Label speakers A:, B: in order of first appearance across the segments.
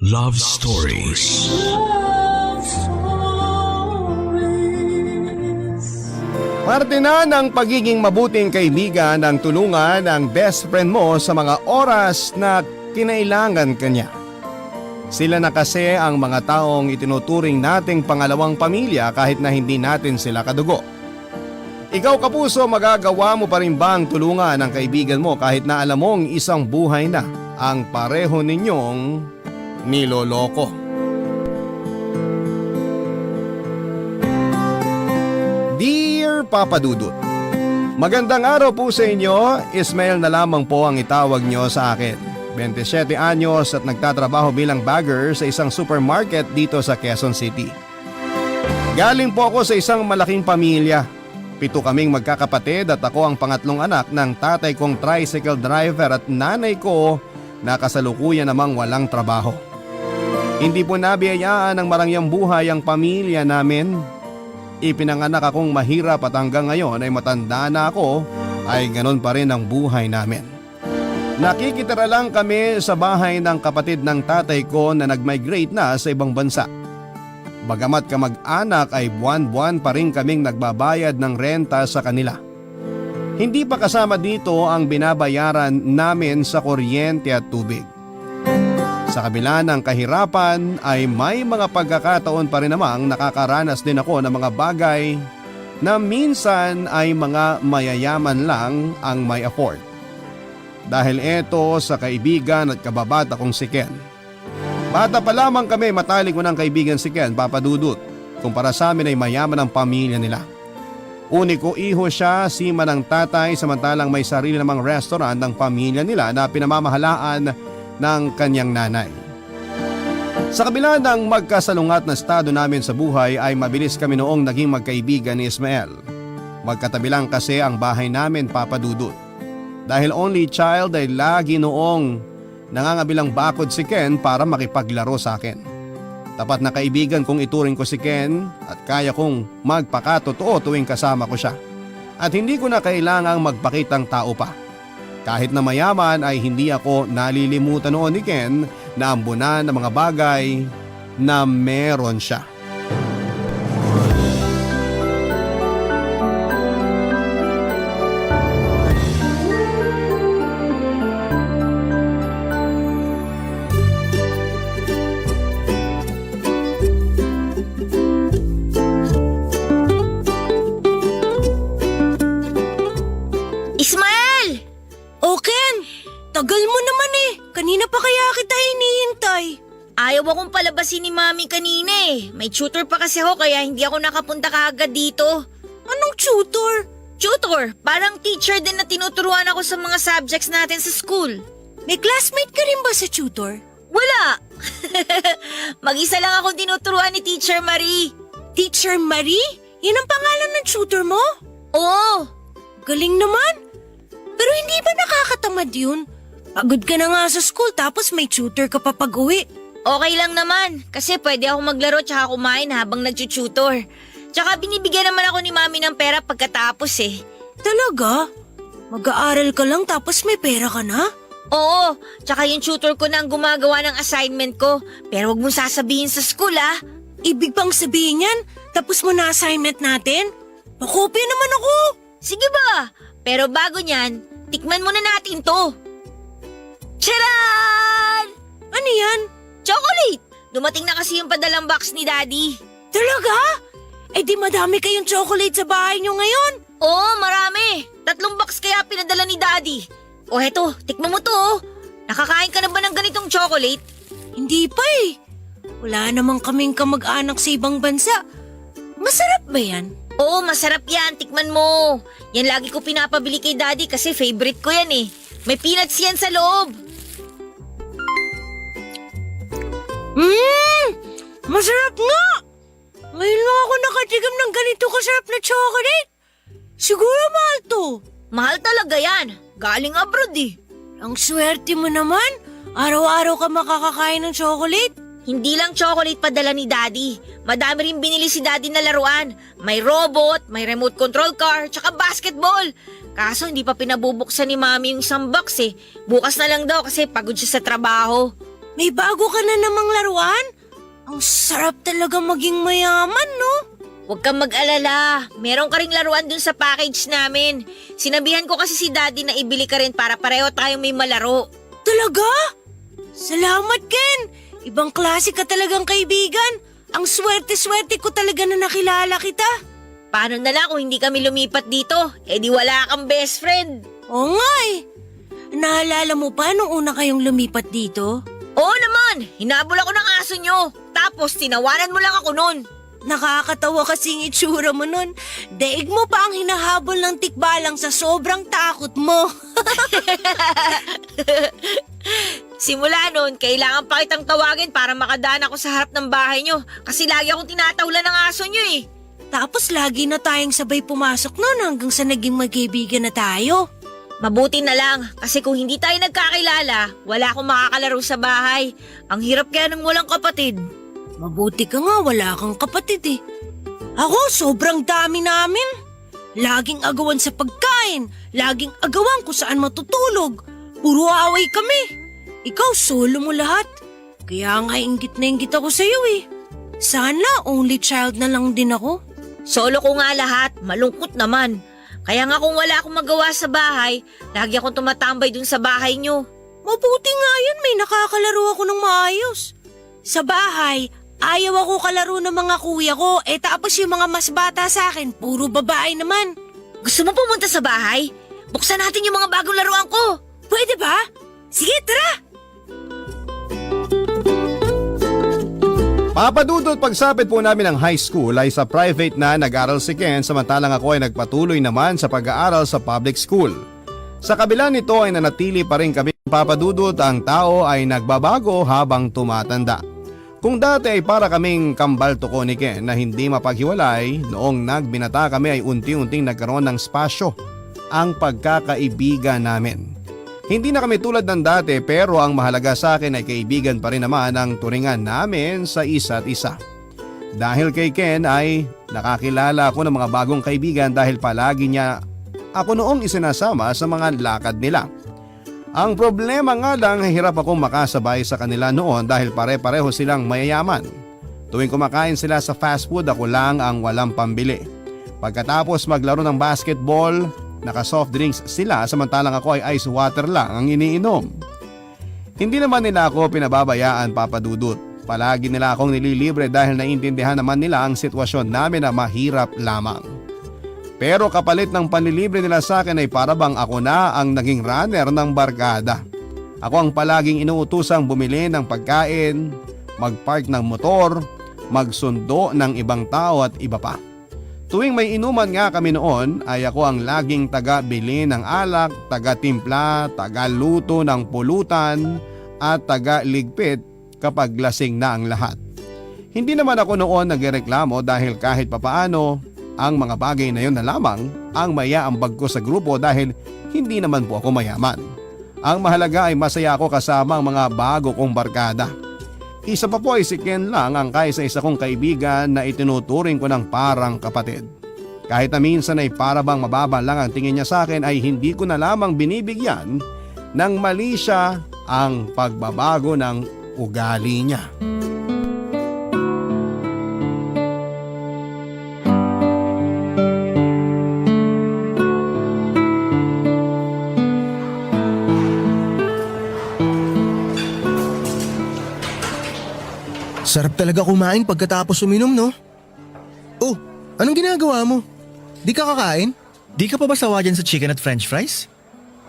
A: Love Stories.
B: Parte na ng pagiging mabuting kaibigan ang tulungan ang best friend mo sa mga oras na kinailangan kanya. Sila na kasi ang mga taong itinuturing nating pangalawang pamilya kahit na hindi natin sila kadugo. Ikaw kapuso, magagawa mo pa rin bang tulungan ang kaibigan mo kahit na alam mong isang buhay na ang pareho ninyong niloloko? Dear Papa Dudut, magandang araw po sa inyo. Ismael na lamang po ang itawag nyo sa akin. 27 anyos at nagtatrabaho bilang bagger sa isang supermarket dito sa Quezon City. Galing po ako sa isang malaking pamilya. 7 kaming magkakapatid at ako ang pangatlong anak ng tatay kong tricycle driver at nanay ko na kasalukuyan namang walang trabaho. Hindi po nabiyayaan ng marangyang buhay ang pamilya namin. Ipinanganak akong mahirap at hanggang ngayon ay matanda na ako ay ganon pa rin ang buhay namin. Nakikitira lang kami sa bahay ng kapatid ng tatay ko na nag-migrate na sa ibang bansa. Bagamat kamag-anak ay buwan-buwan pa rin kaming nagbabayad ng renta sa kanila. Hindi pa kasama dito ang binabayaran namin sa kuryente at tubig. Sa kabila ng kahirapan ay may mga pagkakataon pa rin namang nakakaranas din ako ng mga bagay na minsan ay mga mayayaman lang ang may afford. Dahil eto sa kaibigan at kababata kong si Ken. Bata pa lamang kami matalik ko ng kaibigan si Ken, Papa Dudut. Kumpara sa amin ay mayaman ang pamilya nila. Uniko iho siya, sima ng tatay, samantalang may sarili namang restaurant ng pamilya nila na pinamamahalaan ng kanyang nanay. Sa kabila ng magkasalungat na estado namin sa buhay ay mabilis kami noong naging magkaibigan ni Ismael. Magkatabi lang kasi ang bahay namin, Papa Dudut. Dahil only child ay lagi noong nangangabilang bakod si Ken para makipaglaro sa akin. Tapat na kaibigan kong ituring ko si Ken at kaya kong magpakatotoo tuwing kasama ko siya. At hindi ko na kailangang magpakitang tao pa. Kahit na mayaman ay hindi ako nalilimutan noon ni Ken na ambunan ng mga bagay na meron siya.
C: Ismael! O Ken, tagal mo naman eh. Kanina pa kaya kita hinihintay. Ayaw akong palabasin ni Mami kanina eh. May tutor pa kasi ako kaya hindi ako nakapunta kaagad dito. Anong tutor? Tutor, parang teacher din na tinuturuan ako sa mga subjects natin sa school. May classmate ka rin ba sa tutor? Wala! Mag-isa lang akong tinuturuan ni Teacher Marie. Teacher Marie? Yan ang pangalan ng tutor mo? Oo. Galing naman. Pero hindi ba nakakatamad yun? Pagod ka na nga sa school tapos may tutor ka pa pag-uwi. Okay lang naman kasi pwede ako maglaro tsaka kumain habang nag-tutor. Tsaka binibigyan naman ako ni Mami ng pera pagkatapos eh. Talaga? Mag-aaral ka lang tapos may pera ka na? Oo, tsaka yung tutor ko na ang gumagawa ng assignment ko. Pero wag mong sasabihin sa school ah. Ibig bang sabihin yan? Tapos mo na assignment natin? Pakopya naman ako. Sige ba? Pero bago niyan, tikman muna natin to. Tcharan! Ano yan? Chocolate! Dumating na kasi yung padalang box ni Daddy. Talaga? Eh di madami kayong chocolate sa bahay niyo ngayon. Oo, marami. 3 box kaya pinadala ni Daddy. O heto, tikman mo to oh. Nakakain ka na ba ng ganitong chocolate? Hindi pa eh. Wala namang kaming kamag-anak sa ibang bansa. Masarap ba yan? Oo, masarap yan. Tikman mo. Yan lagi ko pinapabili kay Daddy kasi favorite ko yan eh. May peanuts yan sa loob. Masarap nga! Ngayon lang ako nakatigam ng ganito kasarap na chocolate. Siguro mahal to. Mahal talaga yan. Galing abroad eh. Ang swerte mo naman. Araw-araw ka makakakain ng chocolate. Hindi lang chocolate padala ni Daddy. Madami rin binili si Daddy na laruan. May robot, may remote control car, tsaka basketball. Kaso hindi pa pinabubuksan ni Mami yung isang box eh. Bukas na lang daw kasi pagod siya sa trabaho. May bago ka na namang laruan? Ang sarap talaga maging mayaman, no? Huwag kang mag-alala. Meron ka ring laruan dun sa package namin. Sinabihan ko kasi si Daddy na ibili ka rin para pareho tayong may malaro. Talaga? Salamat, Ken! Ibang klase ka talagang kaibigan. Ang swerte-swerte ko talaga na nakilala kita. Paano na lang kung hindi kami lumipat dito? Eh di wala kang best friend. Oo nga eh. Naalala mo pa nung una kayong lumipat dito? Oo naman! Hinabol ako ng aso nyo. Tapos tinawanan mo lang ako nun. Nakakatawa kasing itsura mo nun. Daig mo pa ang hinahabol ng tikbalang sa sobrang takot mo. Simula nun, kailangan pa kitang tawagin para makadaan ako sa harap ng bahay nyo. Kasi lagi akong tinatawlan ng aso nyo eh. Tapos lagi na tayong sabay pumasok nun hanggang sa naging magkaibigan na tayo. Mabuti na lang kasi kung hindi tayo nagkakilala, wala akong makakalaro sa bahay. Ang hirap kaya nang walang kapatid. Mabuti ka nga, wala kang kapatid eh. Ako, sobrang dami namin. Laging agawan sa pagkain, laging agawan kung saan matutulog. Puro away kami. Ikaw, solo mo lahat. Kaya nga inggit na inggit ako sa'yo eh. Sana only child na lang din ako. Solo ko nga lahat, malungkot naman. Kaya nga kung wala akong magawa sa bahay, lagi akong tumatambay dun sa bahay nyo. Mabuti nga yun, may nakakalaro ako ng maayos. Sa bahay, ayaw ako kalaro ng mga kuya ko, tapos yung mga mas bata sa akin, puro babae naman. Gusto mo pumunta sa bahay? Buksan natin yung mga bagong laruan ko. Pwede ba? Sige, tara!
B: Papa Dudut, pagsapit po namin ng high school ay sa private na nag-aral si Ken samantalang ako ay nagpatuloy naman sa pag-aaral sa public school. Sa kabila nito ay nanatili pa rin kami Papa Dudut, ang tao ay nagbabago habang tumatanda. Kung dati ay para kaming kambal tuko ni Ken na hindi mapaghiwalay, noong nagbinata kami ay unti-unting nagkaroon ng spasyo ang pagkakaibigan namin. Hindi na kami tulad ng dati pero ang mahalaga sa akin ay kaibigan pa rin naman ang turingan namin sa isa't isa. Dahil kay Ken ay nakakilala ako ng mga bagong kaibigan dahil palagi niya ako noong isinasama sa mga lakad nila. Ang problema nga lang ay hirap akong makasabay sa kanila noon dahil pare-pareho silang mayayaman. Tuwing kumakain sila sa fast food, ako lang ang walang pambili. Pagkatapos maglaro ng basketball, naka-soft drinks sila samantalang ako ay ice water lang ang iniinom. Hindi naman nila ako pinababayaan, Papa Dudut. Palagi nila akong nililibre dahil naiintindihan naman nila ang sitwasyon namin na mahirap lamang. Pero kapalit ng panlilibre nila sa akin ay parabang ako na ang naging runner ng barkada. Ako ang palaging inuutusang bumili ng pagkain, magpark ng motor, magsundo ng ibang tao at iba pa. Tuwing may inuman nga kami noon ay ako ang laging taga-bili ng alak, taga-timpla, taga-luto ng pulutan at taga-ligpit kapag lasing na ang lahat. Hindi naman ako noon nagreklamo dahil kahit papaano ang mga bagay na yun na lamang ang mayaambag ko sa grupo dahil hindi naman po ako mayaman. Ang mahalaga ay masaya ako kasama ang mga bago kong barkada. Isa pa po ay si Ken lang ang kaisa-isa kong kaibigan na itinuturing ko ng parang kapatid. Kahit na minsan ay para bang mababa lang ang tingin niya sa akin ay hindi ko na lamang binibigyan ng mali siya ang pagbabago ng ugali niya.
A: Sarap talaga kumain pagkatapos uminom, no? Oh, anong ginagawa mo? Di ka kakain?
D: Di ka pa ba sawa dyan sa chicken at french fries?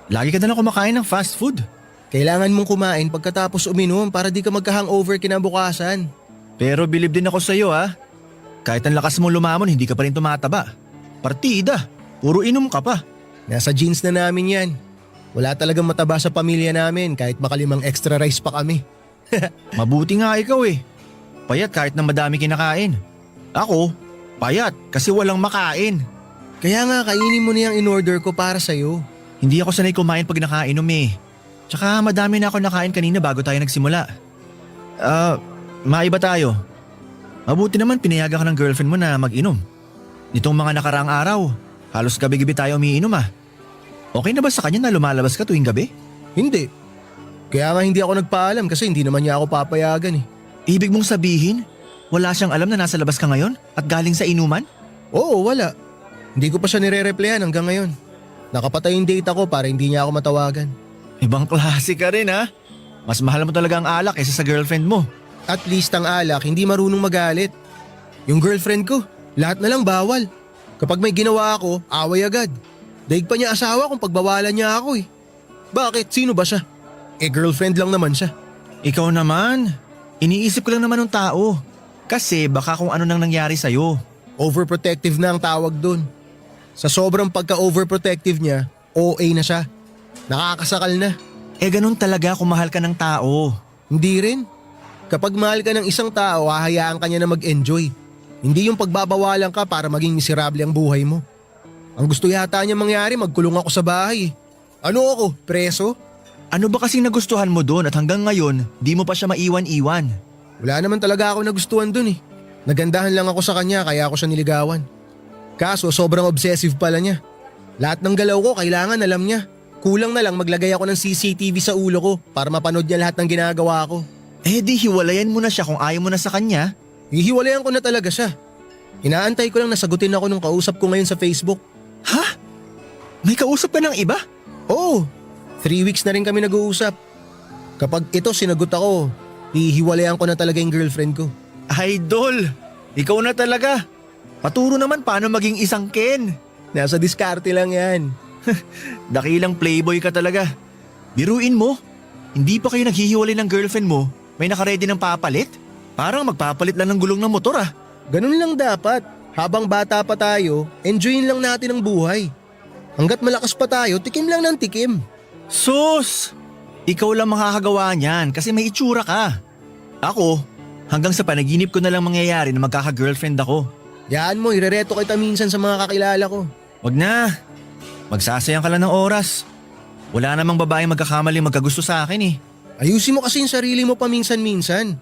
D: Lagi ka na lang kumakain ng fast food.
A: Kailangan mong kumain pagkatapos uminom para di ka magka-hangover kinabukasan.
D: Pero bilib din ako sa'yo ha. Kahit ang lakas mong lumamon, hindi ka pa rin tumataba. Partida, puro inom ka pa.
A: Nasa genes na namin yan. Wala talagang mataba sa pamilya namin kahit makalimang extra rice pa kami.
D: Mabuti nga ikaw eh. Payat kahit na madami kinakain. Ako, payat kasi walang makain.
A: Kaya nga kainin mo na yung in-order ko para sa'yo.
D: Hindi ako sanay kumain pag nakainom eh. Tsaka madami na ako nakain kanina bago tayo nagsimula. Maiba tayo. Mabuti naman pinayagan ka ng girlfriend mo na mag-inom. Nitong mga nakaraang araw, halos gabi-gabi tayo umiinom ah. Okay na ba sa kanya na lumalabas ka tuwing gabi?
A: Hindi. Kaya nga hindi ako nagpaalam kasi hindi naman niya ako papayagan eh.
D: Ibig mong sabihin, wala siyang alam na nasa labas ka ngayon at galing sa inuman?
A: Oo, wala. Hindi ko pa siya nire-replyan hanggang ngayon. Nakapatay yung data ko para hindi niya ako matawagan.
D: Ibang klase ka rin ha? Mas mahal mo talaga ang alak kaysa sa girlfriend mo.
A: At least ang alak hindi marunong magalit. Yung girlfriend ko, lahat na lang bawal. Kapag may ginawa ako, away agad. Daig pa niya asawa kung pagbawalan niya ako eh. Bakit? Sino ba siya? Girlfriend lang naman siya.
D: Ikaw naman, iniisip ko lang naman ng tao. Kasi baka kung ano nang nangyari sa'yo.
A: Overprotective na ang tawag dun. Sa sobrang pagka-overprotective niya, OA na siya. Nakakasakal na.
D: Ganun talaga kung mahal ka ng tao.
A: Hindi rin. Kapag mahal ka ng isang tao, hahayaan ka niya na mag-enjoy. Hindi yung pagbabawalan ka para maging miserable ang buhay mo. Ang gusto yata niya mangyari, magkulong ako sa bahay. Ano ako, preso?
D: Ano ba kasing nagustuhan mo doon at hanggang ngayon, di mo pa siya maiwan-iwan?
A: Wala naman talaga ako nagustuhan dun eh. Nagandahan lang ako sa kanya kaya ako siya niligawan. Kaso sobrang obsessive pala niya. Lahat ng galaw ko kailangan alam niya. Kulang na lang maglagay ako ng CCTV sa ulo ko para mapanood niya lahat ng ginagawa ko.
D: Di hiwalayan mo na siya kung ayaw mo na sa kanya.
A: Hihiwalayan ko na talaga siya. Inaantay ko lang na sagutin ako nung kausap ko ngayon sa Facebook.
D: Ha? May kausap ka ng iba?
A: Oo, 3 weeks na rin kami nag-uusap. Kapag ito sinagot ako, hihiwalayan ko na talaga yung girlfriend ko.
D: Idol, ikaw na talaga. Paturo naman paano maging isang Ken.
A: Nasa diskarte lang yan.
D: Dakilang playboy ka talaga. Biruin mo, hindi pa kayo naghihiwalay ng girlfriend mo, may nakaredy ng papalit? Parang magpapalit lang ng gulong ng motor ah.
A: Ganun lang dapat. Habang bata pa tayo, enjoyin lang natin ang buhay. Hanggat malakas pa tayo, tikim lang ng tikim.
D: Sus! Ikaw lang makakagawa niyan kasi may itsura ka. Ako, hanggang sa panaginip ko na lang mangyayari na magkaka-girlfriend ako.
A: Yaan mo, irereto kita minsan sa mga kakilala ko.
D: Wag na. Magsasayang ka lang ng oras. Wala namang babaeng magkakamali magkagusto sa akin eh.
A: Ayusin mo kasi yung sarili mo paminsan-minsan.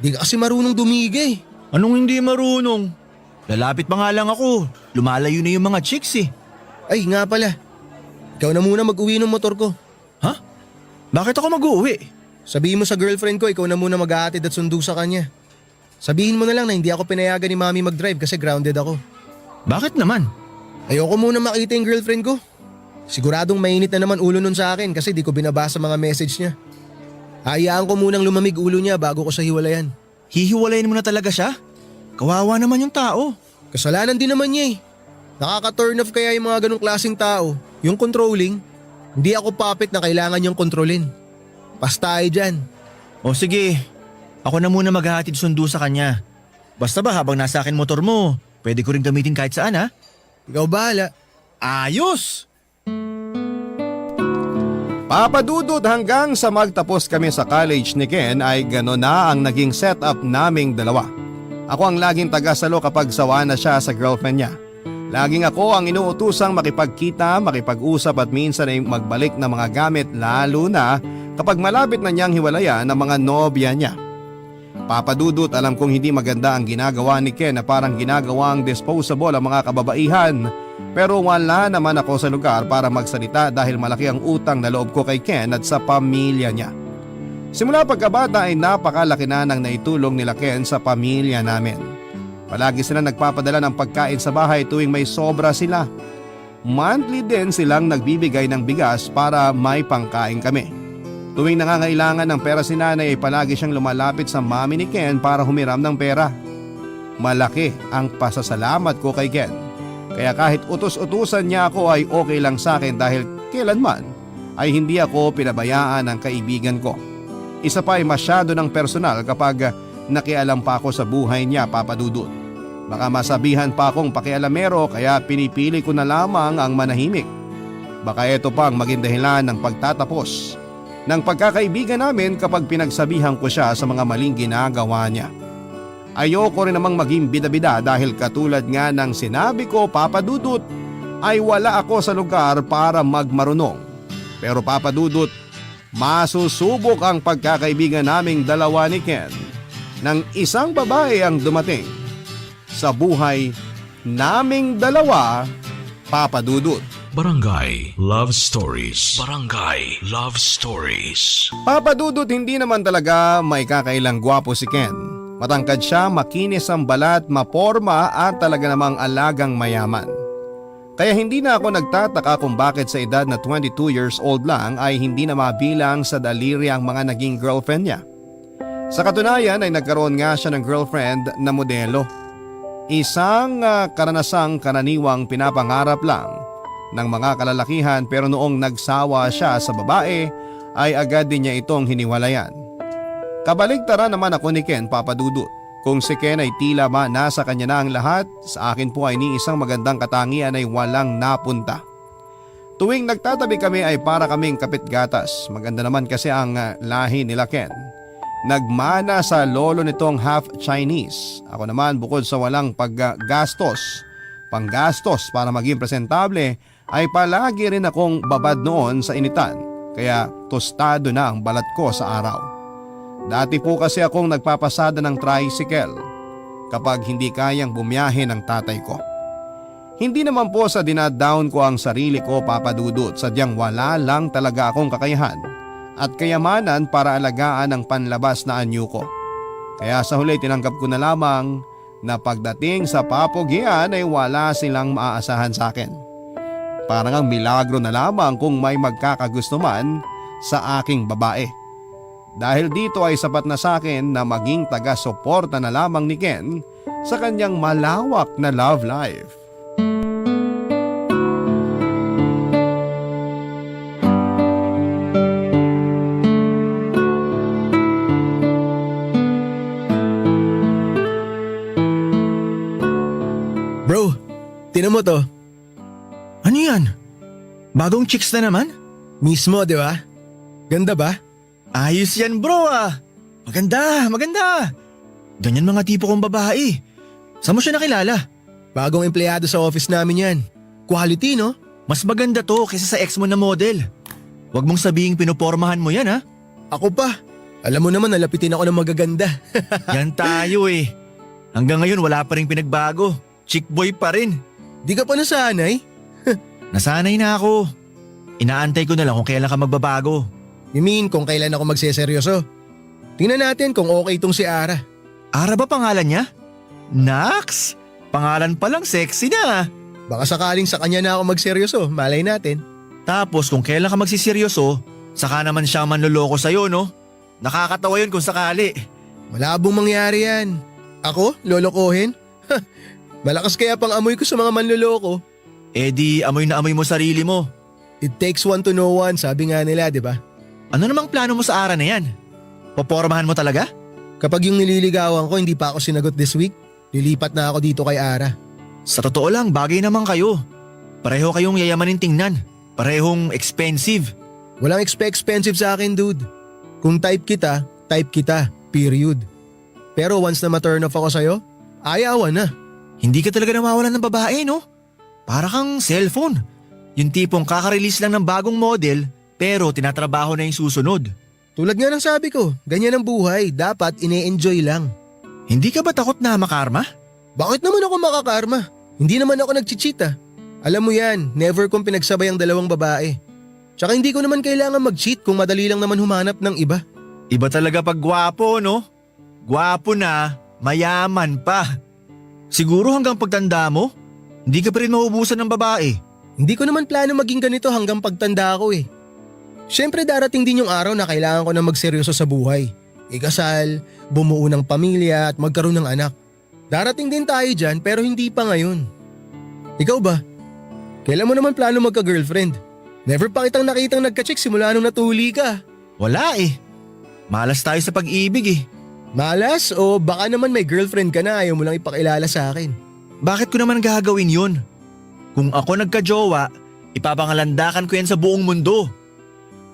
A: Di ka kasi marunong dumigay.
D: Anong hindi marunong? Lalapit pa nga lang ako. Lumalayo na yung mga chicks eh.
A: Ay nga pala, ikaw na muna mag-uwi ng motor ko.
D: Ha? Bakit ako mag-uwi?
A: Sabihin mo sa girlfriend ko, ikaw na muna maghahatid at sundo sa kanya. Sabihin mo na lang na hindi ako pinayagan ni mami mag-drive kasi grounded ako.
D: Bakit naman?
A: Ayoko muna makita yung girlfriend ko. Siguradong mainit na naman ulo nun sa akin kasi di ko binabasa mga message niya. Hayaan ko munang lumamig ulo niya bago ko siya hiwalayan.
D: Hihiwalayin mo na talaga siya? Kawawa naman yung tao.
A: Kasalanan din naman niya eh. Nakaka-turn off kaya yung mga ganong klaseng tao. Yung controlling, hindi ako puppet na kailangan niyang kontrolin. Pas tayo dyan.
D: O sige, ako na muna maghahatid sundo sa kanya. Basta ba habang nasa akin motor mo, pwede ko rin gamitin kahit saan ha?
A: Ikaw bahala.
D: Ayos!
B: Papadudot hanggang sa magtapos kami sa college ni Ken ay gano'n na ang naging setup naming dalawa. Ako ang laging tagasalo kapag sawa na siya sa girlfriend niya. Laging ako ang inuutusang makipagkita, makipag-usap at minsan ay magbalik ng mga gamit lalo na kapag malapit na niyang hiwalayan ang mga nobya niya. Papadudot, alam kong hindi maganda ang ginagawa ni Ken na parang ginagawang disposable ang mga kababaihan. Pero wala naman ako sa lugar para magsalita dahil malaki ang utang na loob ko kay Ken at sa pamilya niya. Simula pagkabata ay napakalaki na ng naitulong nila Ken sa pamilya namin. Palagi sila nagpapadala ng pagkain sa bahay tuwing may sobra sila. Monthly din silang nagbibigay ng bigas para may pangkain kami. Tuwing nangangailangan ng pera si nanay ay palagi siyang lumalapit sa mami ni Ken para humiram ng pera. Malaki ang pasasalamat ko kay Ken. Kaya kahit utos-utusan niya ako ay okay lang sa akin dahil kailanman ay hindi ako pinabayaan ng kaibigan ko. Isa pa ay masyado ng personal kapag nakialam pa ako sa buhay niya, Papadudot. Baka masabihan pa akong pakialamero kaya pinipili ko na lamang ang manahimik. Baka ito pa ang maging dahilan ng pagtatapos ng pagkakaibigan namin kapag pinagsabihan ko siya sa mga maling ginagawa niya. Ayoko rin namang maging bida-bida dahil katulad nga ng sinabi ko, Papadudot, ay wala ako sa lugar para magmarunong. Pero Papadudot, masusubok ang pagkakaibigan naming dalawa ni Ken nang isang babae ang dumating sa buhay naming dalawa, Papadudot.
E: Barangay Love Stories. Barangay Love Stories.
B: Papa Dudut, hindi naman talaga may kakailang gwapo si Ken. Matangkad siya, makinis ang balat, maporma at talaga namang alagang mayaman. Kaya hindi na ako nagtataka kung bakit sa edad na 22 years old lang ay hindi na mabilang sa daliri ang mga naging girlfriend niya. Sa katunayan ay nagkaroon nga siya ng girlfriend na modelo. Isang karanasang karaniwang pinapangarap lang ng mga kalalakihan, pero noong nagsawa siya sa babae ay agad din niya itong hiniwalayan. Kabaligtaran naman ako ni Ken, Papa Dudut. Kung si Ken ay tila ba nasa kanya na ang lahat, sa akin po ay ni isang magandang katangian ay walang napunta. Tuwing nagtatabi kami ay para kaming kapit gatas. Maganda naman kasi ang lahi nila Ken. Nagmana sa lolo nitong half Chinese. Ako naman, bukod sa walang panggastos para maging presentable, ay palagi rin akong babad noon sa initan, kaya tostado na ang balat ko sa araw. Dati po kasi akong nagpapasada ng tricycle kapag hindi kayang bumiyahe ng tatay ko. Hindi naman po sa dinadown ko ang sarili ko, Papa Dudut, sadyang wala lang talaga akong kakayahan at kayamanan para alagaan ang panlabas na anyo ko. Kaya sa huli tinanggap ko na lamang na pagdating sa papogian ay wala silang maaasahan sa akin. Parang ang milagro na lamang kung may magkakagusto man sa aking babae. Dahil dito ay sapat na sa akin na maging taga-suporta na lamang ni Ken sa kanyang malawak na love life.
A: Bro, tinan mo to.
D: Ano yan? Bagong chicks na naman?
A: Mismo, di ba? Ganda ba?
D: Ayos yan bro ah. Maganda. Ganyan mga tipo kong babae. Saan mo siya nakilala?
A: Bagong empleyado sa office namin yan. Quality, no?
D: Mas maganda to kaysa sa ex mo na model. Huwag mong sabihing pinopormahan mo yan ha.
A: Ako pa. Alam mo naman, nalapitin ako ng magaganda.
D: Yan tayo eh. Hanggang ngayon wala pa rin pinagbago. Chick boy pa rin.
A: Di ka pa nasanay?
D: Nasanay na ako. Inaantay ko na lang kung kailan ka magbabago.
A: You mean kung kailan ako magseseryoso? Tingnan natin kung okay itong si Ara.
D: Ara ba pangalan niya? Nax! Pangalan pa lang sexy na.
A: Baka sakaling sa kanya na ako magseryoso, malay natin.
D: Tapos kung kailan ka magsiseryoso, saka naman siya ang manloloko sa'yo no? Nakakatawa yun kung sakali.
A: Malabong mangyari yan. Ako? Lolokohin? Malakas kaya pang amoy ko sa mga manloloko.
D: Eh di amoy na amoy mo sarili mo.
A: It takes one to know one, sabi nga nila, di ba?
D: Ano namang plano mo sa Ara na yan? Popormahan mo talaga?
A: Kapag yung nililigawan ko hindi pa ako sinagot this week, lilipat na ako dito kay Ara.
D: Sa totoo lang, bagay naman kayo. Pareho kayong yayamanin tingnan. Parehong expensive.
A: Walang expensive sa akin, dude. Kung type kita, period. Pero once na ma-turn off ako sa'yo, ayawan na.
D: Hindi ka talaga nawawalan ng babae, no? Para kang cellphone. Yung tipong kaka-release lang ng bagong model pero tinatrabaho na yung susunod.
A: Tulad nga ng sabi ko, ganyan ang buhay, dapat ine-enjoy lang.
D: Hindi ka ba takot na makarma?
A: Bakit naman ako makakarma? Hindi naman ako nag-cheat ah. Alam mo yan, never kong pinagsabay ang dalawang babae. Tsaka hindi ko naman kailangan mag-cheat kung madali lang naman humanap ng iba.
D: Iba talaga pag gwapo, no? Gwapo na, mayaman pa. Siguro hanggang pagtanda mo, hindi ka pa rin maubusan ng babae.
A: Hindi ko naman plano maging ganito hanggang pagtanda ko eh. Siyempre darating din yung araw na kailangan ko na magseryoso sa buhay. Ikasal, bumuo ng pamilya at magkaroon ng anak. Darating din tayo dyan pero hindi pa ngayon. Ikaw ba? Kailan mo naman plano magka-girlfriend? Never pa kitang nakitang nagka-chick simula nung natuli ka.
D: Wala eh. Malas tayo sa pag-ibig eh.
A: Malas o baka naman may girlfriend ka na ayaw mo lang ipakilala sa akin.
D: Bakit ko naman gagawin yun? Kung ako nagka-jowa, ipapangalandakan ko yan sa buong mundo.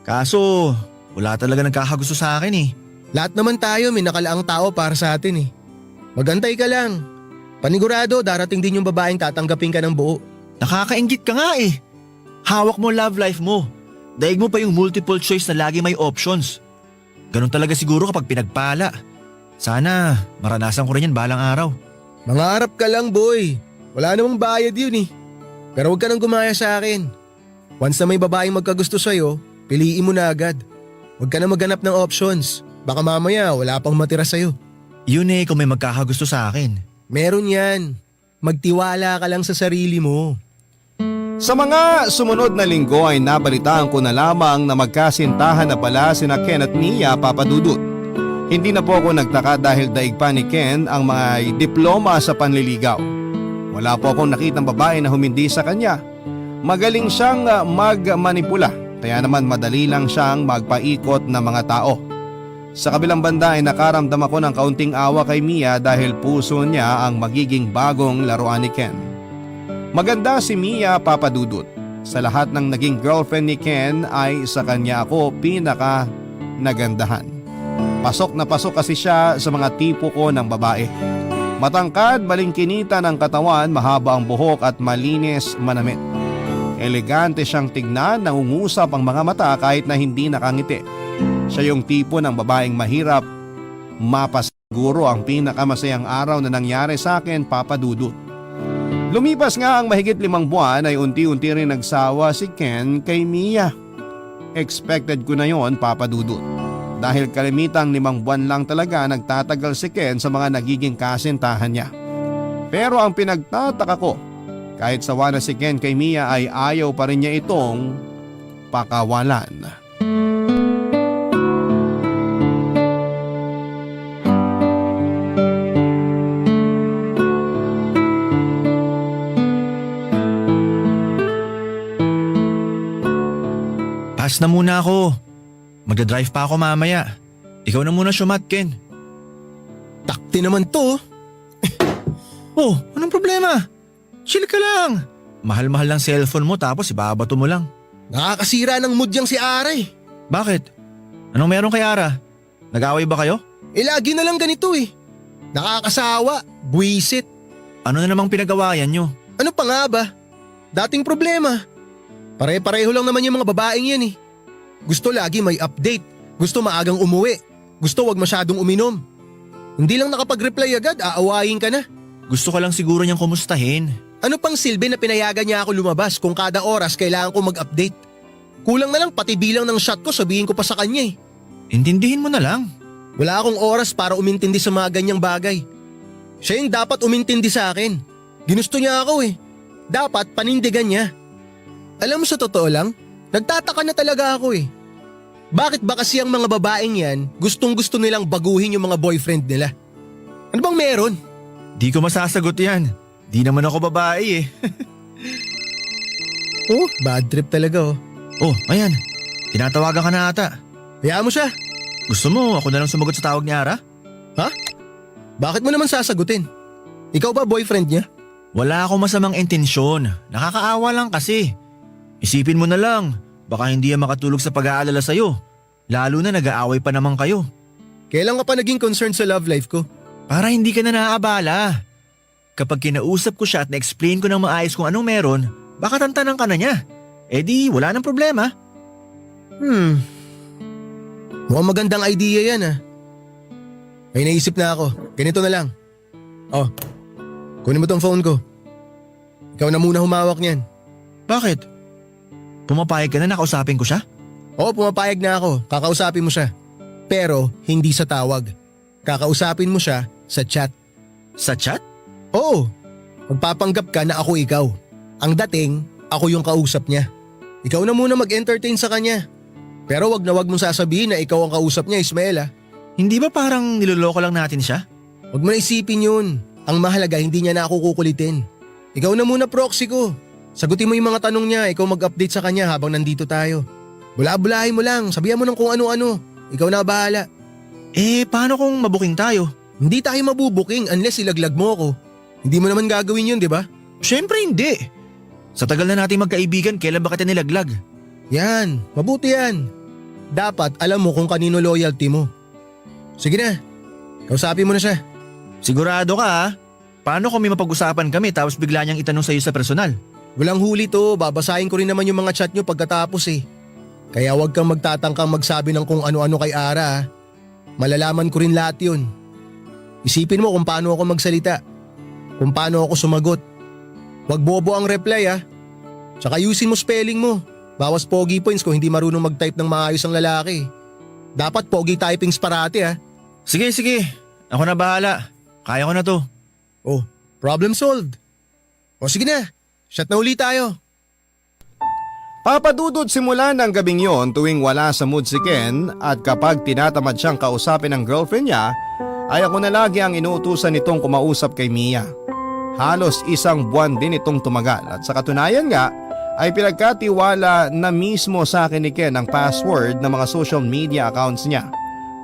D: Kaso, wala talaga nagkakagusto sa akin eh.
A: Lahat naman tayo may nakalaang tao para sa atin eh. Magantay ka lang. Panigurado darating din yung babaeng tatanggapin ka ng buo.
D: Nakakaingit ka nga eh. Hawak mo love life mo. Daig mo pa yung multiple choice na lagi may options. Ganon talaga siguro kapag pinagpala. Sana maranasan ko rin yan balang araw.
A: Mangarap ka lang boy. Wala namang bayad yun eh. Pero huwag ka nang gumaya sa akin. Once na may babaeng magkagusto sa'yo, piliin mo na agad. Huwag ka na maghanap ng options. Baka mamaya wala pang matira sa'yo.
D: Yun eh kung may magkakagusto sa akin.
A: Meron yan. Magtiwala ka lang sa sarili mo.
B: Sa mga sumunod na linggo ay nabalitaan ko na lamang na magkasintahan na pala sina Ken at Mia, Papa Dudut. Hindi na po ako nagtaka dahil daig pa ni Ken ang mga diploma sa panliligaw. Wala po akong nakitang babae na humindi sa kanya. Magaling siyang magmanipula, kaya naman madali lang siyang magpaikot ng mga tao. Sa kabilang banda ay nakaramdam ako ng kaunting awa kay Mia dahil puso niya ang magiging bagong laruan ni Ken. Maganda si Mia, Papa Dudut. Sa lahat ng naging girlfriend ni Ken ay sa kanya ako pinaka nagandahan. Pasok na pasok kasi siya sa mga tipo ko ng babae. Matangkad, balingkinita ng katawan, mahaba ang buhok at malinis manamit. Elegante siyang tignan, nangungusap ang mga mata kahit na hindi nakangiti. Siya yung tipo ng babaeng mahirap mapasiguro ang pinakamasayang araw na nangyari sa akin, Papa Dudut. Lumipas nga ang mahigit 5 buwan ay unti-unti rin nagsawa si Ken kay Mia. Expected ko na yon, Papa Dudut. Dahil kalimitang 5 buwan lang talaga nagtatagal si Ken sa mga nagiging kasintahan niya. Pero ang pinagtataka ko, kahit sawa na si Ken kay Mia ay ayaw pa rin niya itong pakawalan.
D: Pass na muna ako. Magdadrive pa ako mamaya. Ikaw na muna syumat, Ken.
A: Takti naman to.
D: Oh, anong problema? Chill ka lang. Mahal-mahal lang cellphone mo tapos ibabato mo lang.
A: Nakakasira ng mood yang si Ara eh.
D: Bakit? Anong meron kay Ara? Nag-away ba kayo?
A: Lagi na lang ganito eh. Nakakasawa, buwisit.
D: Ano na namang pinagawayan nyo?
A: Ano pa nga ba? Dating problema. Pare-pareho lang naman yung mga babaeng yan eh. Gusto lagi may update. Gusto maagang umuwi. Gusto wag masyadong uminom. Hindi lang nakapag-reply agad, aawayin ka na.
D: Gusto ko lang siguro niyang kumustahin.
A: Ano pang silbi na pinayagan niya ako lumabas kung kada oras kailangan ko mag-update? Kulang na lang pati bilang ng shot ko sabihin ko pa sa kanya eh.
D: Intindihin mo na lang.
A: Wala akong oras para umintindi sa mga ganyang bagay. Siya yung dapat umintindi sa akin. Ginusto niya ako eh. Dapat panindigan niya. Alam mo sa totoo lang, nagtataka na talaga ako eh. Bakit ba kasi ang mga babaeng yan gustong gusto nilang baguhin yung mga boyfriend nila? Ano bang meron?
D: Di ko masasagot yan. Di naman ako babae eh.
A: Oh, bad trip talaga oh.
D: Oh, ayan. Tinatawagan ka na ata.
A: Hayaan mo siya.
D: Gusto mo ako na lang sumagot sa tawag ni Ara?
A: Ha? Bakit mo naman sasagutin? Ikaw ba boyfriend niya?
D: Wala akong masamang intensyon. Nakakaawa lang kasi. Isipin mo na lang, baka hindi yan makatulog sa pag-aalala sa'yo. Lalo na nag-aaway pa naman kayo.
A: Kailan ka pa naging concerned sa love life ko?
D: Para hindi ka na naaabala. Kapag kinausap ko siya at na-explain ko ng maayos kung anong meron, baka tantanan ka na niya. Eh di, wala nang problema.
A: Mukhang magandang idea yan ah. May naisip na ako. Ganito na lang. Oh, kunin mo tong phone ko. Ikaw na muna humawak niyan.
D: Bakit? Pumapayag ka na nakausapin ko siya?
A: Oo, pumapayag na ako. Kakausapin mo siya. Pero hindi sa tawag. Kakausapin mo siya sa chat.
D: Sa chat?
A: Oo. Magpapanggap ka na ako ikaw. Ang dating, ako yung kausap niya. Ikaw na muna mag-entertain sa kanya. Pero wag na wag mong sasabihin na ikaw ang kausap niya, Ismael ah.
D: Hindi ba parang niloloko lang natin siya?
A: Wag mo na isipin yun. Ang mahalaga hindi niya na ako kukulitin. Ikaw na muna proxy ko. Sagutin mo yung mga tanong niya, ikaw mag-update sa kanya habang nandito tayo. Bula-bulahin mo lang, sabihan mo ng kung ano-ano. Ikaw na bahala.
D: Eh, paano kung mabuking tayo?
A: Hindi tayo mabubuking unless ilaglag mo ako. Hindi mo naman gagawin yun, di ba?
D: Siyempre hindi. Sa tagal na nating magkaibigan, kailan ba kita nilaglag?
A: Yan, mabuti yan. Dapat alam mo kung kanino loyalty mo. Sige na, kausapin mo na siya.
D: Sigurado ka ha? Paano kung may mapag-usapan kami tapos bigla niyang itanong sa'yo sa personal?
A: Walang huli to, babasahin ko rin naman yung mga chat nyo pagkatapos eh. Kaya huwag kang magtatangkang magsabi ng kung ano-ano kay Ara ah. Malalaman ko rin lahat yun. Isipin mo kung paano ako magsalita. Kung paano ako sumagot. Huwag bobo ang reply ah. Tsaka ayusin mo spelling mo. Bawas pogi points kung hindi marunong mag-type ng maayos ang lalaki. Dapat pogi typings parati ha.
D: Sige, sige. Ako na bahala. Kaya ko na to.
A: Oh, problem solved. O sige na, shot na ulit tayo.
B: Papadudod simula ng gabing yon tuwing wala sa mood si Ken at kapag tinatamad siyang kausapin ng girlfriend niya, ay ako na lagi ang inuutusan nitong kumausap kay Mia. Halos isang buwan din itong tumagal at sa katunayan nga ay pinagkatiwala na mismo sa akin ni Ken ang password ng mga social media accounts niya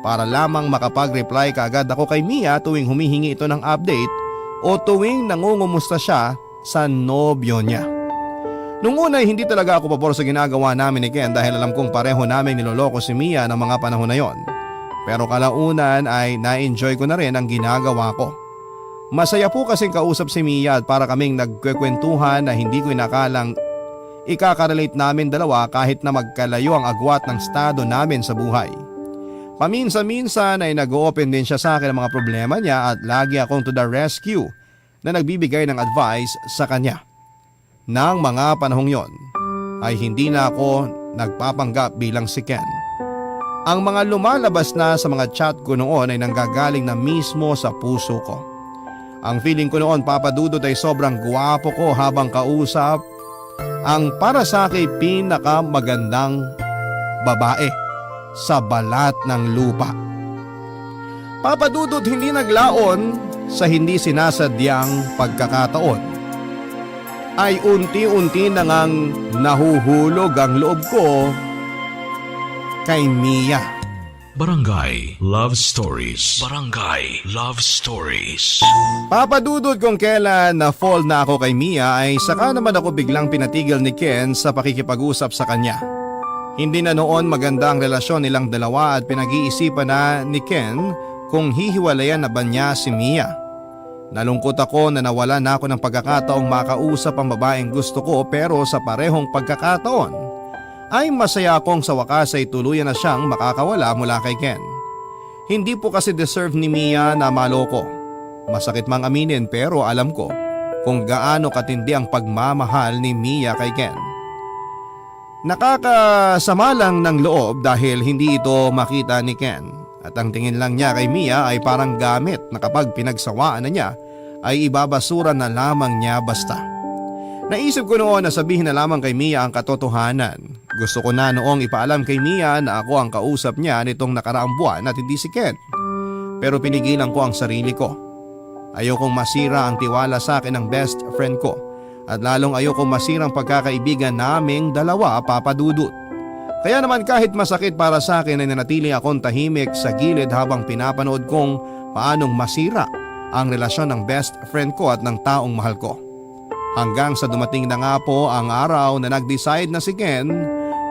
B: para lamang makapag-reply kaagad ako kay Mia tuwing humihingi ito ng update o tuwing nangungumusta siya sa nobyo niya. Nung una ay hindi talaga ako pabor sa ginagawa namin ni Ken dahil alam kong pareho namin niloloko si Mia ng mga panahon na yon. Pero kalaunan ay na-enjoy ko na rin ang ginagawa ko. Masaya po kasing kausap si Mia at para kaming nagkwekwentuhan na hindi ko inakalang ikakarelate namin dalawa kahit na magkalayo ang agwat ng estado namin sa buhay. Paminsan-minsan ay nag-open din siya sa akin ng mga problema niya at lagi akong to the rescue na nagbibigay ng advice sa kanya. Nang mga panahong yon ay hindi na ako nagpapanggap bilang si Ken. Ang mga lumalabas na sa mga chat ko noon ay nanggagaling na mismo sa puso ko. Ang feeling ko noon, Papa Dudut, ay sobrang gwapo ko habang kausap ang para sa akin pinakamagandang babae sa balat ng lupa. Papa Dudut, hindi naglaon sa hindi sinasadyang pagkakataon ay unti-unti na ngang nahuhulog ang loob ko kay Mia.
E: Barangay Love Stories. Barangay Love Stories.
B: Papadudod kung kailan na-fall na ako kay Mia ay saka naman ako biglang pinatigil ni Ken sa pakikipag-usap sa kanya. Hindi na noon maganda ang relasyon nilang dalawa at pinag-iisipan na ni Ken kung hihiwalayan na ba niya si Mia. Nalungkot ako na nawala na ako ng pagkakataong makausap ang babaeng gusto ko pero sa parehong pagkakataon ay masaya akong sa wakas ay tuluyan na siyang makakawala mula kay Ken. Hindi po kasi deserve ni Mia na maloko. Masakit mang aminin pero alam ko kung gaano katindi ang pagmamahal ni Mia kay Ken. Nakakasama lang ng loob dahil hindi ito makita ni Ken at ang tingin lang niya kay Mia ay parang gamit na kapag pinagsawaan na niya ay ibabasura na lamang niya basta. Naisip ko noon na sabihin na lamang kay Mia ang katotohanan. Gusto ko na noong ipaalam kay Mia na ako ang kausap niya nitong nakaraang buwan at hindi si Ken. Pero pinigilan ko ang sarili ko. Ayokong masira ang tiwala sa akin ng best friend ko at lalong ayokong masira ang pagkakaibigan naming dalawa, Papa Dudut. Kaya naman kahit masakit para sa akin ay nanatili akong tahimik sa gilid habang pinapanood kong paanong masira ang relasyon ng best friend ko at ng taong mahal ko. Hanggang sa dumating na nga po ang araw na nag-decide na si Ken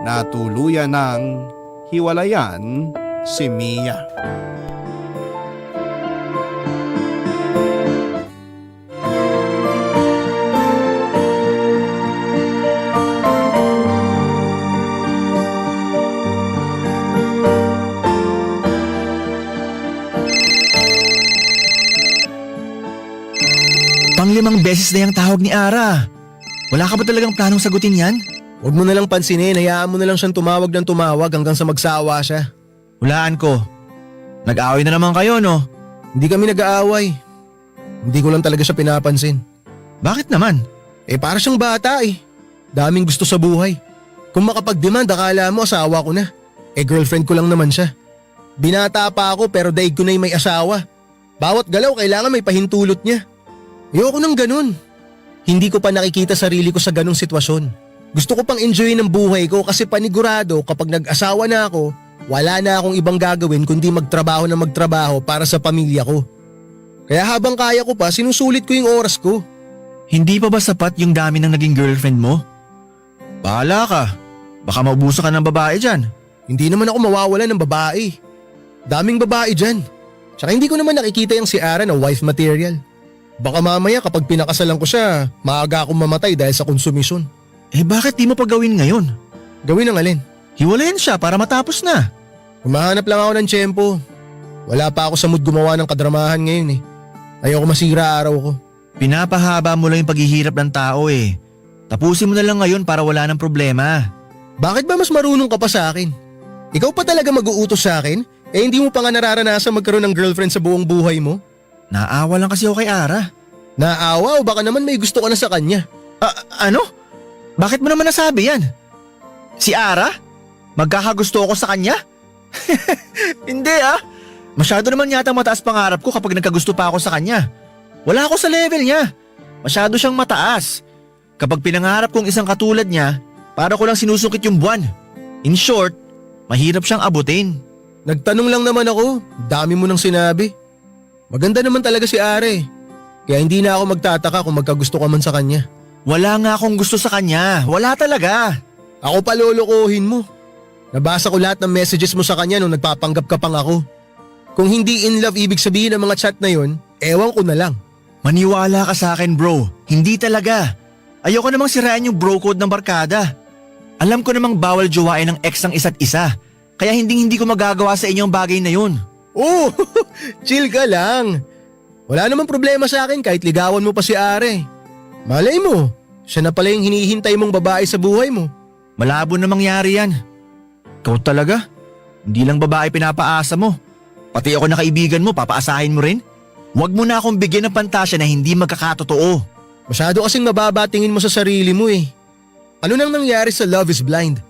B: na tuluyan ng hiwalayan si Mia.
D: Pang-5 beses na yung tawag ni Ara. Wala ka ba talagang planong sagutin yan?
A: Huwag mo na lang pansinin, hayaan mo na lang siyang tumawag ng tumawag hanggang sa magsawa siya.
D: Hulaan ko. Nag-aaway na naman kayo, no?
A: Hindi kami nag-aaway. Hindi ko lang talaga siya pinapansin.
D: Bakit naman?
A: Para siyang bata eh. Daming gusto sa buhay. Kung makapag-demand, akala mo asawa ko na. Girlfriend ko lang naman siya. Binata pa ako pero daig ko na yung may asawa. Bawat galaw kailangan may pahintulot niya. Ayoko nang ganun. Hindi ko pa nakikita sarili ko sa ganung sitwasyon. Gusto ko pang enjoyin ang buhay ko kasi panigurado kapag nag-asawa na ako, wala na akong ibang gagawin kundi magtrabaho na magtrabaho para sa pamilya ko. Kaya habang kaya ko pa, sinusulit ko yung oras ko.
D: Hindi pa ba sapat yung dami ng naging girlfriend mo? Bahala ka. Baka maubuso ka ng babae dyan.
A: Hindi naman ako mawawala ng babae. Daming babae dyan. Tsaka hindi ko naman nakikita yung si Ara na wife material. Baka mamaya kapag pinakasalan ko siya, maaga akong mamatay dahil sa konsumisyon.
D: Bakit di mo pa gawin ngayon?
A: Gawin ang alin?
D: Hiwalayan siya para matapos na.
A: Humahanap lang ako ng tiyempo. Wala pa ako sa mood gumawa ng kadramahan ngayon eh. Ayoko masira araw ko.
D: Pinapahaba mo lang yung paghihirap ng tao eh. Tapusin mo na lang ngayon para wala ng problema.
A: Bakit ba mas marunong ka pa sa akin? Ikaw pa talaga mag-uutos sa akin? Eh hindi mo pa nga nararanasan magkaroon ng girlfriend sa buong buhay mo?
D: Naawa lang kasi ako kay Ara.
A: Naawa o baka naman may gusto ka na sa kanya?
D: Ano? Bakit mo naman nasabi yan? Si Ara? Magkakagusto ako sa kanya? Hindi ah. Masyado naman yata mataas pangarap ko kapag nagkagusto pa ako sa kanya. Wala ako sa level niya. Masyado siyang mataas. Kapag pinangarap kong isang katulad niya, para ko lang sinusungkit yung buwan. In short, mahirap siyang abutin.
A: Nagtanong lang naman ako, dami mo nang sinabi. Maganda naman talaga si Are. Kaya hindi na ako magtataka kung magkagusto ka man sa kanya.
D: Wala nga akong gusto sa kanya. Wala talaga.
A: Ako pa lolokohin mo. Nabasa ko lahat ng messages mo sa kanya nung nagpapanggap ka pang ako. Kung hindi in love ibig sabihin ng mga chat na yon, ewan ko na lang.
D: Maniwala ka sa akin bro. Hindi talaga. Ayoko namang sirain yung bro code ng barkada. Alam ko namang bawal jowain ng ex ng isa't isa. Kaya hindi ko magagawa sa inyong bagay na yun.
A: Oh, chill ka lang. Wala namang problema sa akin kahit ligawan mo pa si Are. Malay mo, siya na pala yung hinihintay mong babae sa buhay mo.
D: Malabo na mangyari yan. Ikaw talaga? Hindi lang babae pinapaasa mo. Pati ako na kaibigan mo, papaasahin mo rin? Huwag mo na akong bigyan ng pantasya na hindi magkakatotoo.
A: Masyado kasing mababa tingin mo sa sarili mo eh. Ano nang nangyari sa Love is Blind?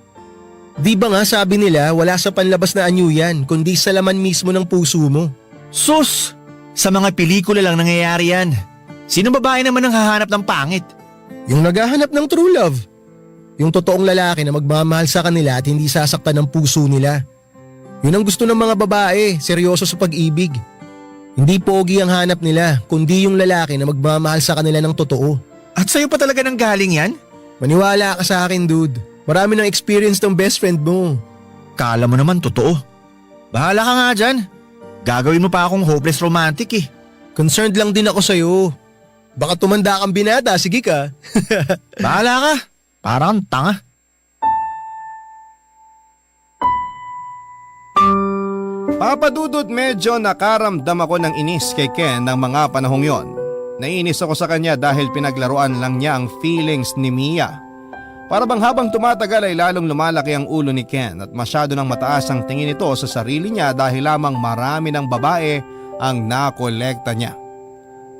A: Di ba nga sabi nila wala sa panlabas na anyo yan kundi sa laman mismo ng puso mo?
D: Sus! Sa mga pelikula lang nangyayari yan. Sino babae naman ang hahanap ng pangit?
A: Yung naghahanap ng true love. Yung totoong lalaki na magmamahal sa kanila at hindi sasaktan ng puso nila. Yun ang gusto ng mga babae, seryoso sa pag-ibig. Hindi pogi ang hanap nila, kundi yung lalaki na magmamahal sa kanila ng totoo.
D: At sa'yo pa talaga nang galing yan?
A: Maniwala ka sa akin dude. Marami ng experience ng best friend mo.
D: Kala mo naman totoo. Bahala ka nga dyan. Gagawin mo pa akong hopeless romantic eh.
A: Concerned lang din ako sa'yo. Baka tumanda kang binata, sige ka.
D: Bahala ka. Parang tanga.
B: Papadudot medyo nakaramdam ako ng inis kay Ken ng mga panahong yon. Naiinis ako sa kanya dahil pinaglaruan lang niya ang feelings ni Mia. Para bang habang tumatagal ay lalong lumalaki ang ulo ni Ken at masyado nang mataas ang tingin nito sa sarili niya dahil lamang marami ng babae ang nakolekta niya.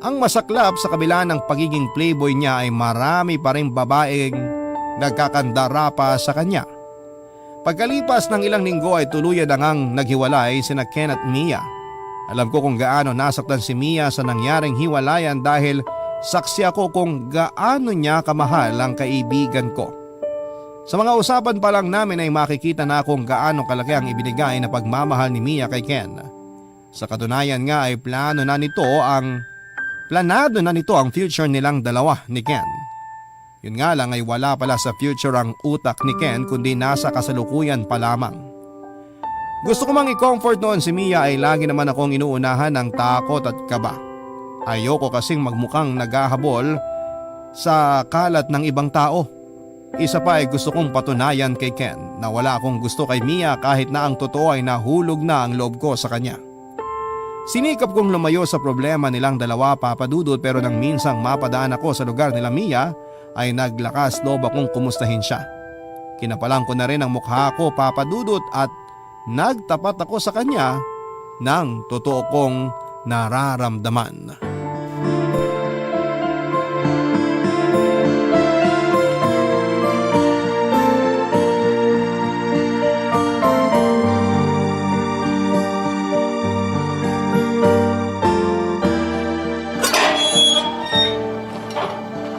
B: Ang masaklap sa kabila ng pagiging playboy niya ay marami pa rin babaeng nagkakandara pa sa kanya. Pagkalipas ng ilang linggo ay tuluyan na ngang naghiwalay sina Ken at Mia. Alam ko kung gaano nasaktan si Mia sa nangyaring hiwalayan dahil saksi ako kung gaano niya kamahal ang kaibigan ko. Sa mga usapan pa lang namin ay makikita na kung gaano kalaki ang ibinigay na pagmamahal ni Mia kay Ken. Sa katunayan nga ay planado na nito ang future nilang dalawa ni Ken. Yun nga lang ay wala pala sa future ang utak ni Ken kundi nasa kasalukuyan pa lamang. Gusto ko mang i-comfort noon si Mia ay lagi naman akong inuunahan ng takot at kaba. Ayoko kasing magmukhang naghahabol sa kalat ng ibang tao. Isa pa ay gusto kong patunayan kay Ken na wala akong gusto kay Mia kahit na ang totoo ay nahulog na ang loob ko sa kanya. Sinikap kong lumayo sa problema nilang dalawa papadudot pero nang minsang mapadaan ako sa lugar nila Mia ay naglakas loob akong kumustahin siya. Kinapalang ko na rin ang mukha ko papadudot at nagtapat ako sa kanya ng totoo kong nararamdaman.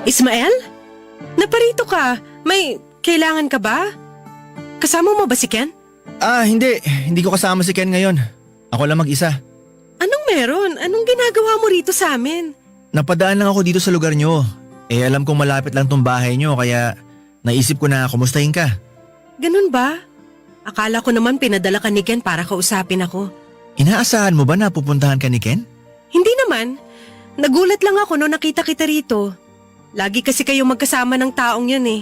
F: Ismael? Naparito ka. May kailangan ka ba? Kasama mo ba si Ken?
D: Hindi. Hindi ko kasama si Ken ngayon. Ako lang mag-isa.
F: Anong meron? Anong ginagawa mo rito sa amin?
D: Napadaan lang ako dito sa lugar nyo. Alam kong malapit lang tong bahay nyo kaya naisip ko na kumustahin ka.
F: Ganun ba? Akala ko naman pinadala ka ni Ken para kausapin ako.
D: Inaasahan mo ba na pupuntahan ka ni Ken?
F: Hindi naman. Nagulat lang ako nung nakita kita rito. Lagi kasi kayong magkasama ng taong yun eh.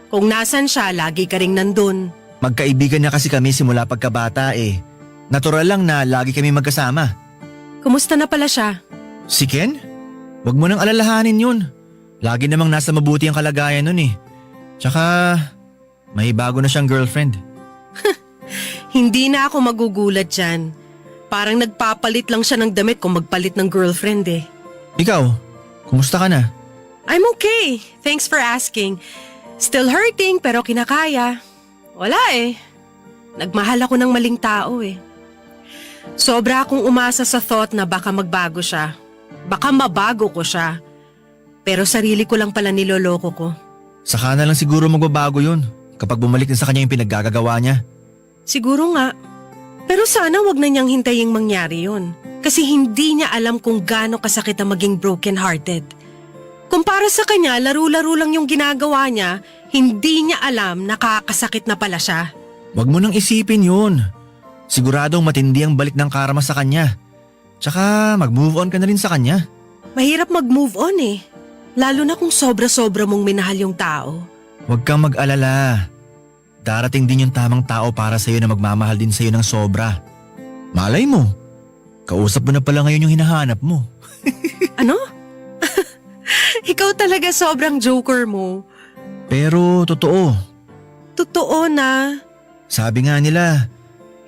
F: Kung nasan siya, lagi ka ring nandun.
D: Magkaibigan niya kasi kami simula pagkabata eh. Natural lang na lagi kami magkasama.
F: Kumusta na pala siya?
D: Si Ken? Huwag mo nang alalahanin yun. Lagi namang nasa mabuti ang kalagayan nun eh. Tsaka, May bago na siyang girlfriend.
F: Hindi na ako magugulat dyan. Parang nagpapalit lang siya ng damit kung magpalit ng girlfriend eh.
D: Ikaw, kumusta ka na?
F: I'm okay. Thanks for asking. Still hurting pero kinakaya. Wala eh. Nagmahal ako ng maling tao eh. Sobra akong umasa sa thought na baka magbago siya. Baka mabago ko siya. Pero sarili ko lang pala niloloko ko.
D: Saka na lang siguro magbabago yun kapag bumalik na sa kanya yung pinaggagawa niya.
F: Siguro nga. Pero sana wag na niyang hintaying mangyari yun. Kasi hindi niya alam kung gaano kasakit ang maging broken-hearted. Kung para sa kanya, laro-laro lang yung ginagawa niya, hindi niya alam na kakasakit na pala siya.
D: Wag mo nang isipin yun. Siguradong matindi ang balik ng karma sa kanya. Tsaka mag-move on ka na rin sa kanya.
F: Mahirap mag-move on eh. Lalo na kung sobra-sobra mong minahal yung tao.
D: Huwag kang mag-alala. Darating din yung tamang tao para sa'yo na magmamahal din sa'yo ng sobra. Malay mo, kausap mo na pala ngayon yung hinahanap mo.
F: Ano? Ikaw talaga sobrang joker mo.
D: Pero totoo,
F: Totoo na.
D: sabi nga nila,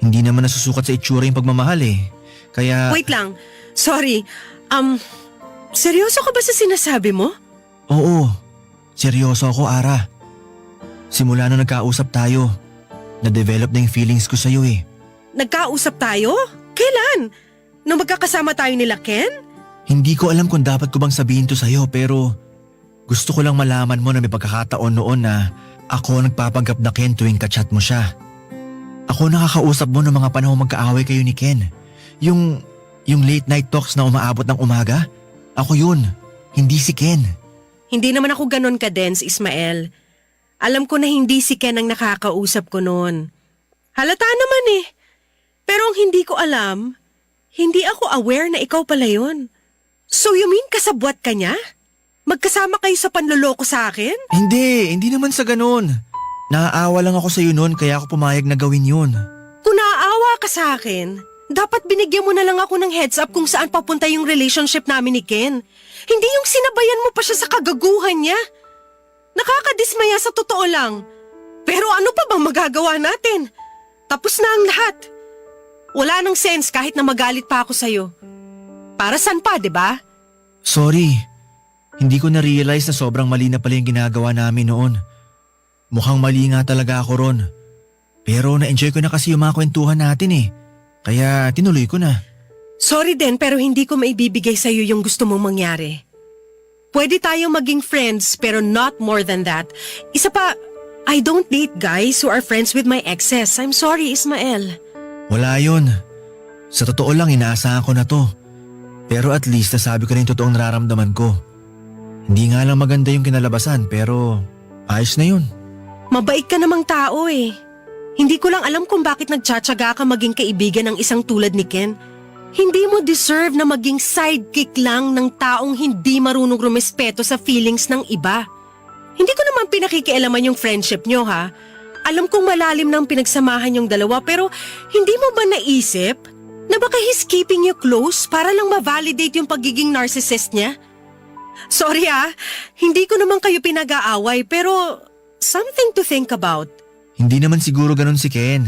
D: hindi naman nasusukat sa itsura yung pagmamahal eh. Kaya…
F: Wait lang. Sorry. Seryoso ka ba sa sinasabi mo?
D: Oo, seryoso ako, Ara. Simula nung nagkausap tayo, na-develop na yung feelings ko sa'yo eh.
F: Nagkausap tayo? Kailan? Nung magkakasama tayo nila Ken?
D: Hindi ko alam kung dapat ko bang sabihin to sa'yo pero gusto ko lang malaman mo na may pagkakataon noon na ako ang nagpapanggap na Ken tuwing kachat mo siya. Ako nakakausap mo ng mga panahon magkaaway kayo ni Ken. Yung late night talks na umaabot ng umaga, ako yun, hindi si Ken.
F: Hindi naman ako ganon ka-dense, Ismael. Alam ko na hindi si Ken ang nakakausap ko noon. Halata naman eh. Pero ang hindi ko alam, hindi ako aware na ikaw pala yun. So you mean kasabwat ka niya? Magkasama kayo sa panloloko sa akin?
D: Hindi naman sa ganun. Naaawa lang ako sa'yo noon kaya ako pumayag na gawin yun.
F: Kung naaawa ka sa akin, dapat binigyan mo na lang ako ng heads up kung saan papunta yung relationship namin ni Ken. Hindi yung sinabayan mo pa siya sa kagaguhan niya. Nakakadismaya sa totoo lang. Pero ano pa bang magagawa natin? Tapos na ang lahat. Wala nang sense kahit na magalit pa ako sa'yo. Para saan pa, di ba?
D: Sorry, hindi ko na-realize na sobrang mali na pala yung ginagawa namin noon. Mukhang mali nga talaga ako ron. Pero na-enjoy ko na kasi yung mga kwentuhan natin eh. Kaya tinuloy ko na.
F: Sorry din pero hindi ko maibibigay sa'yo yung gusto mong mangyari. Pwede tayong maging friends pero not more than that. Isa pa, I don't date guys who are friends with my exes. I'm sorry, Ismael.
D: Wala yun. Sa totoo lang inaasahan ko na to. Pero at least nasabi ko na yung totoong nararamdaman ko. Hindi nga lang maganda yung kinalabasan pero ayos na yun.
F: Mabait ka namang tao eh. Hindi ko lang alam kung bakit nagtsatsaga ka maging kaibigan ng isang tulad ni Ken. Hindi mo deserve na maging sidekick lang ng taong hindi marunong rumespeto sa feelings ng iba. Hindi ko naman pinakikialaman yung friendship nyo ha. Alam kong malalim ng pinagsamahan yung dalawa pero hindi mo ba naisip na baka he's keeping you close para lang ma-validate yung pagiging narcissist niya? Sorry hindi ko naman kayo pinag-aaway pero something to think about.
D: Hindi naman siguro ganun si Ken.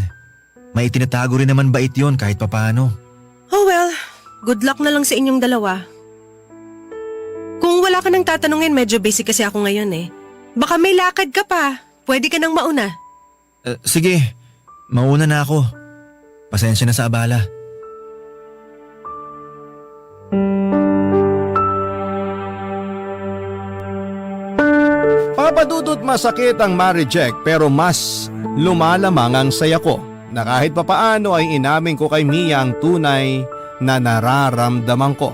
D: May tinatago rin naman bait yun kahit papano.
F: Oh well, good luck na lang sa inyong dalawa. Kung wala ka nang tatanungin, medyo busy kasi ako ngayon eh. Baka may lakad ka pa. Pwede ka nang mauna.
D: Sige, mauna na ako. Pasensya na sa abala.
B: Papadudot masakit ang ma-reject pero mas lumalamang ang saya ko na kahit papaano ay inamin ko kay Mia ang tunay na nararamdaman ko.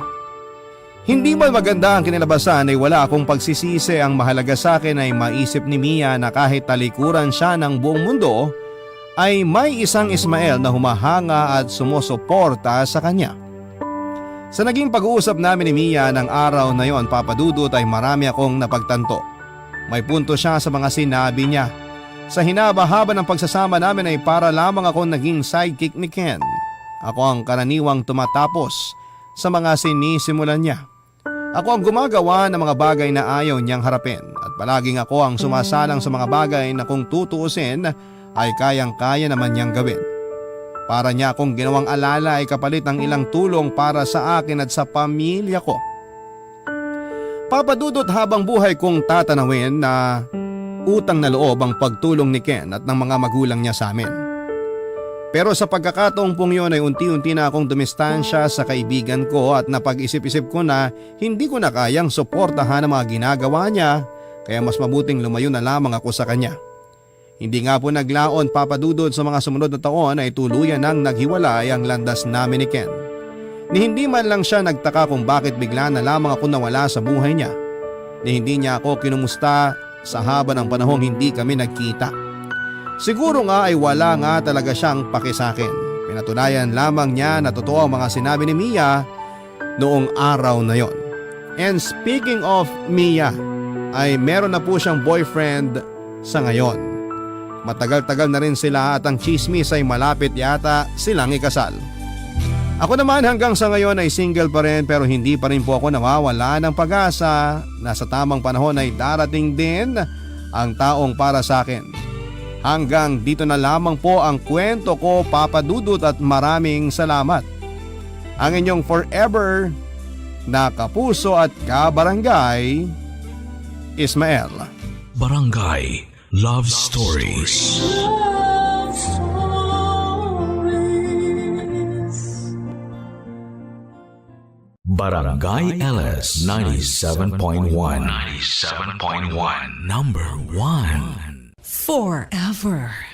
B: Hindi man maganda ang kinalabasan ay wala akong pagsisisi. Ang mahalaga sa akin ay maisip ni Mia na kahit talikuran siya ng buong mundo ay may isang Ismael na humahanga at sumusuporta sa kanya. Sa naging pag-uusap namin ni Mia ng araw na yon, Papadudot, ay marami akong napagtanto. May punto siya sa mga sinabi niya. Sa hinaba-haba ng pagsasama namin ay para lamang ako naging sidekick ni Ken. Ako ang karaniwang tumatapos sa mga sinisimulan niya. Ako ang gumagawa ng mga bagay na ayaw niyang harapin at palaging ako ang sumasalang sa mga bagay na kung tutuusin ay kayang-kaya naman niyang gawin. Para niya akong ginawang alala ay kapalit ng ilang tulong para sa akin at sa pamilya ko. Papadudot, habang buhay kong tatanawin na utang na loob ang pagtulong ni Ken at ng mga magulang niya sa amin. Pero sa pagkakataong pong yun ay unti-unti na akong dumistansya sa kaibigan ko at napag-isip-isip ko na hindi ko na kayang suportahan ang mga ginagawa niya, kaya mas mabuting lumayo na lamang ako sa kanya. Hindi nga po naglaon, Papadudod, sa mga sumunod na taon ay tuluyan nang naghiwalay ang landas namin ni Ken. Ni hindi man lang siya nagtaka kung bakit bigla na lamang ako nawala sa buhay niya. Ni hindi niya ako kinumusta sa haba ng panahong hindi kami nagkita. Siguro nga ay wala nga talaga siyang paki sa akin. Pinatunayan lamang niya na totoo ang mga sinabi ni Mia noong araw na yon. And speaking of Mia, ay meron na po siyang boyfriend sa ngayon. Matagal-tagal na rin sila at ang chismis ay malapit yata silang ikasal. Ako naman hanggang sa ngayon ay single pa rin, pero hindi pa rin po ako nawawala ng pag-asa na sa tamang panahon ay darating din ang taong para sa akin. Hanggang dito na lamang po ang kwento ko, Papadudot, at maraming salamat. Ang inyong forever na kapuso at kabarangay, Ismael.
E: Barangay Love Stories. Barangay LS 97.1. 97.1. Number 1.
F: Forever.